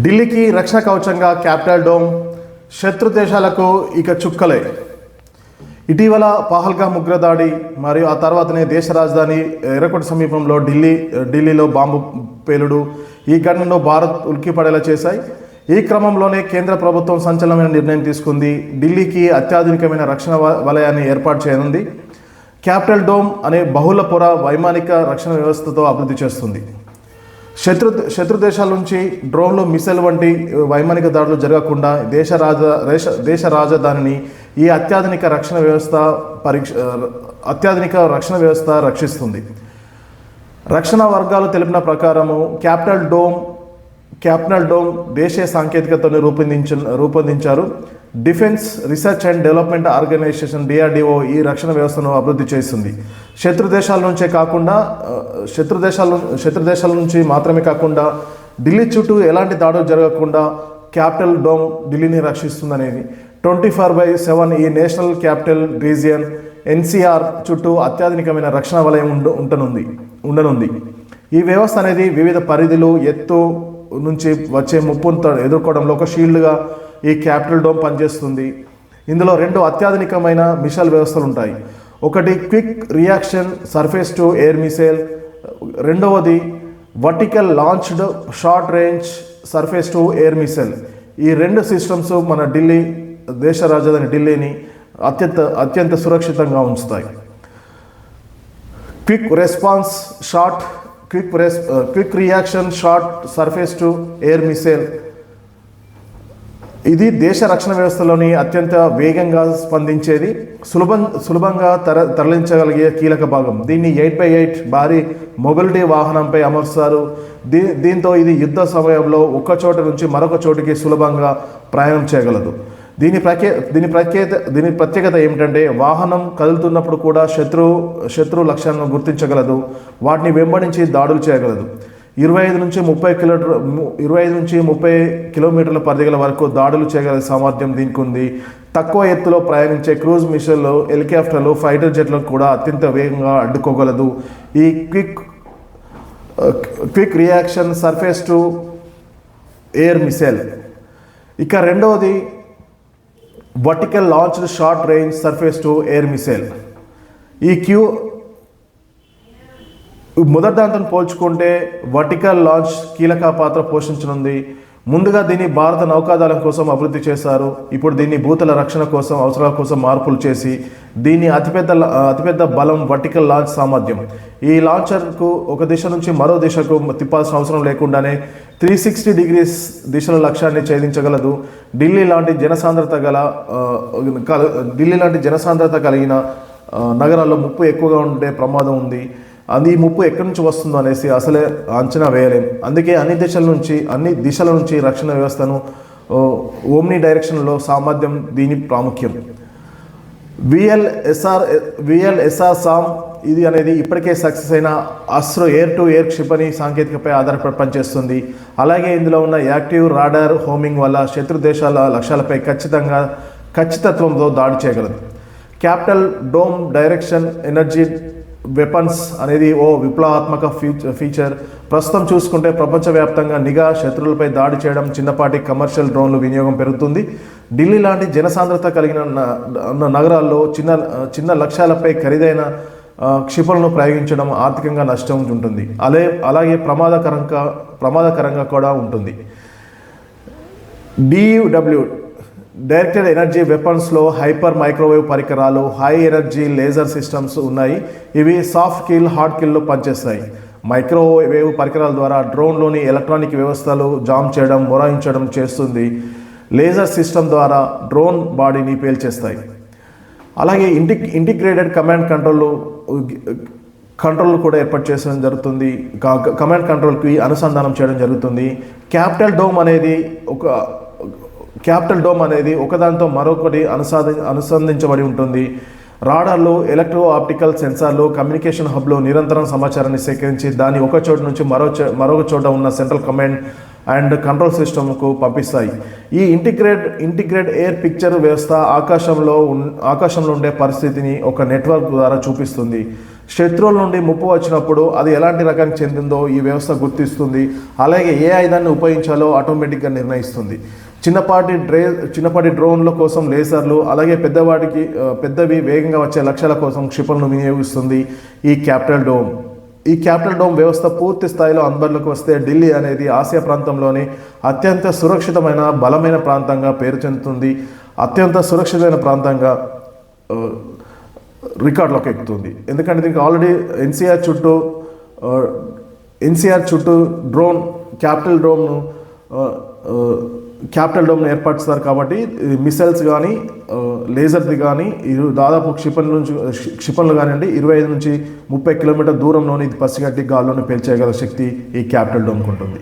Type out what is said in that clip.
ఢిల్లీకి రక్షణ కవచంగా capital dome, శత్రు దేశాలకు ఇక చుక్కలే. ఇటీవల పహల్గామ్ ఉగ్రదాడి మరియు ఆ తర్వాతనే దేశ రాజధాని ఎర్రకోట సమీపంలో ఢిల్లీలో బాంబు పేలుడు ఈ ఘటనను భారత్ ఉలిక్కిపడేలా చేశాయి. ఈ క్రమంలోనే కేంద్ర ప్రభుత్వం సంచలనమైన నిర్ణయం తీసుకుంది. ఢిల్లీకి అత్యాధునికమైన రక్షణ వలయాన్ని ఏర్పాటు చేయనుంది. క్యాపిటల్ డోమ్ అనే బహుళ పొర వైమానిక రక్షణ వ్యవస్థతో అభివృద్ధి చేస్తుంది. శత్రు దేశాల నుంచి డ్రోన్లు, మిసైల్ వంటి వైమానిక దాడులు జరగకుండా దేశ రాజధానిని ఈ అత్యాధునిక రక్షణ వ్యవస్థ రక్షిస్తుంది. రక్షణ వర్గాలు తెలిపిన ప్రకారము క్యాపిటల్ డోమ్ దేశీయ సాంకేతికతను రూపొందించారు. Defence research and development organisation DRDO ఈ రక్షణ వ్యవస్థను అభివృద్ధి చేస్తుంది. శత్రు దేశాల నుంచి మాత్రమే కాకుండా ఢిల్లీ చుట్టూ ఎలాంటి దాడులు జరగకుండా క్యాపిటల్ డోమ్ ఢిల్లీని రక్షిస్తుందనేది. 24/7 ఈ నేషనల్ క్యాపిటల్ రీజియన్ NCR చుట్టూ అత్యాధునికమైన రక్షణ వలయం ఉండనుంది. ఈ వ్యవస్థ అనేది వివిధ పరిధులు, ఎత్తు నుంచి వచ్చే ముప్పును ఎదుర్కోవడంలో ఒక షీల్డ్గా ఈ క్యాపిటల్ డోమ్ పనిచేస్తుంది. ఇందులో 2 అత్యాధునికమైన మిసైల్ వ్యవస్థలు ఉంటాయి. ఒకటి quick reaction surface to air missile, రెండవది vertical launched short range surface to air missile. ఈ 2 సిస్టమ్స్ మన దేశ రాజధాని ఢిల్లీని అత్యంత సురక్షితంగా ఉంచుతాయి. Quick reaction short surface to air missile ఇది దేశ రక్షణ వ్యవస్థలోని అత్యంత వేగంగా స్పందించేది, సులభంగా తరలించగలిగే కీలక భాగం. దీన్ని 8x8 భారీ మొబిలిటీ వాహనంపై అమర్స్తారు. దీంతో ఇది యుద్ధ సమయంలో ఒక చోట నుంచి మరొక చోటికి సులభంగా ప్రయాణం చేయగలదు. దీని ప్రత్యేకత ఏమిటంటే ఏమిటంటే కదులుతున్నప్పుడు కూడా శత్రు లక్ష్యాలను గుర్తించగలదు, వాటిని వెంబడించి దాడులు చేయగలదు. 25 నుంచి 30 కిలోమీటర్ల పరిధిగల వరకు దాడులు చేయగల సామర్థ్యం దీనికి ఉంది. తక్కువ ఎత్తులో ప్రయాణించే క్రూజ్ మిసైల్లు, హెలికాప్టర్లు, ఫైటర్ జెట్లను కూడా అత్యంత వేగంగా అడ్డుకోగలదు. ఈ quick reaction surface to air missile. ఇక రెండవది vertical launched short range surface to air missile. మొదటి దాంతో పోల్చుకుంటే వర్టికల్ లాంచ్ కీలక పాత్ర పోషించనుంది. ముందుగా దీన్ని భారత నౌకాదళం కోసం అభివృద్ధి చేశారు. ఇప్పుడు దీన్ని భూతల రక్షణ కోసం అవసరాల కోసం మార్పులు చేసి దీని అతిపెద్ద బలం వర్టికల్ లాంచ్ సామర్థ్యం. ఈ లాంచర్కు ఒక దిశ నుంచి మరో దిశకు తిప్పాల్సిన అవసరం లేకుండానే 360 డిగ్రీస్ దిశల లక్ష్యాన్ని ఛేదించగలదు. ఢిల్లీ లాంటి జనసాంద్రత కలిగిన నగరాల్లో ముప్పు ఎక్కువగా ఉండే ప్రమాదం ఉంది. అది ముప్పు ఎక్కడి నుంచి వస్తుందో అనేసి అసలే అంచనా వేయలేం. అందుకే అన్ని దిశల నుంచి రక్షణ వ్యవస్థను ఓమ్ని డైరెక్షన్లో సామర్థ్యం దీని ప్రాముఖ్యం. VLSR SAM ఇది అనేది ఇప్పటికే సక్సెస్ అయిన అస్త్రో ఎయిర్ టు ఎయిర్ క్షిపణి సాంకేతికపై ఆధారపడి పనిచేస్తుంది. అలాగే ఇందులో ఉన్న యాక్టివ్ రాడార్ హోమింగ్ వల్ల శత్రు దేశాల లక్ష్యాలపై ఖచ్చితత్వంతో దాడి చేయగలదు. Capital dome direction energy weapons అనేది ఓ విప్లవాత్మక ఫీచర్. ప్రస్తుతం చూసుకుంటే ప్రపంచవ్యాప్తంగా నిఘా, శత్రువులపై దాడి చేయడం, చిన్నపాటి కమర్షియల్ డ్రోన్లు వినియోగం పెరుగుతుంది. ఢిల్లీ లాంటి జనసాంద్రత కలిగిన నగరాల్లో చిన్న లక్ష్యాలపై ఖరీదైన క్షిపణులను ప్రయోగించడం ఆర్థికంగా నష్టం ఉంటుంది, అలాగే ప్రమాదకరంగా కూడా ఉంటుంది. DUW డైరెక్టెడ్ ఎనర్జీ వెపన్స్లో హైపర్ మైక్రోవేవ్ పరికరాలు, హై ఎనర్జీ లేజర్ సిస్టమ్స్ ఉన్నాయి. ఇవి సాఫ్ట్ కిల్, హార్డ్ కిల్లో పనిచేస్తాయి. మైక్రోవేవ్ పరికరాల ద్వారా డ్రోన్లోని ఎలక్ట్రానిక్ వ్యవస్థలు జామ్ చేయడం, మొరాయించడం చేస్తుంది. లేజర్ సిస్టమ్ ద్వారా డ్రోన్ బాడీని పేల్చేస్తాయి. అలాగే ఇంటిగ్రేటెడ్ కమాండ్ కంట్రోల్ కూడా ఏర్పాటు చేయడం జరుగుతుంది. కమాండ్ కంట్రోల్కి అనుసంధానం చేయడం జరుగుతుంది. క్యాపిటల్ డోమ్ అనేది ఒకదానితో మరొకటి అనుసంధించబడి ఉంటుంది. రాడార్లు, ఎలక్ట్రో ఆప్టికల్ సెన్సార్లు, కమ్యూనికేషన్ హబ్లు నిరంతరం సమాచారాన్ని సేకరించి దాన్ని ఒక చోటు నుంచి మరొక చోట ఉన్న సెంట్రల్ కమాండ్ అండ్ కంట్రోల్ సిస్టమ్కు పంపిస్తాయి. ఈ ఇంటిగ్రేట్ ఎయిర్ పిక్చర్ వ్యవస్థ ఆకాశంలో ఉండే పరిస్థితిని ఒక నెట్వర్క్ ద్వారా చూపిస్తుంది. శత్రువుల నుండి ముప్పు వచ్చినప్పుడు అది ఎలాంటి రకానికి చెందిందో ఈ వ్యవస్థ గుర్తిస్తుంది. అలాగే ఏ ఆయుధాన్ని ఉపయోగించాలో ఆటోమేటిక్గా నిర్ణయిస్తుంది. చిన్నపాటి డ్రోన్ల కోసం లేజర్లు, అలాగే పెద్దవి వేగంగా వచ్చే లక్ష్యాల కోసం క్షిపణులను వినియోగిస్తుంది ఈ క్యాపిటల్ డోమ్ వ్యవస్థ పూర్తి స్థాయిలో అందుబాటులోకి వస్తే ఢిల్లీ అనేది ఆసియా ప్రాంతంలోని అత్యంత సురక్షితమైన బలమైన ప్రాంతంగా పేరు చెందుతుంది. అత్యంత సురక్షితమైన ప్రాంతంగా రికార్డులోకి ఎక్కుతుంది. ఎందుకంటే దీనికి ఆల్రెడీ ఎన్సీఆర్ చుట్టూ క్యాపిటల్ డోమ్ను ఏర్పరుస్తారు. కాబట్టి మిసైల్స్ కానీ లేజర్ది కానీ దాదాపు క్షిపణులు కానివ్వండి 25 నుంచి 30 కిలోమీటర్ దూరంలోని ఇది పసిగట్టి గాల్లోనే పేల్చేయగల శక్తి ఈ క్యాపిటల్ డోమ్కి ఉంటుంది.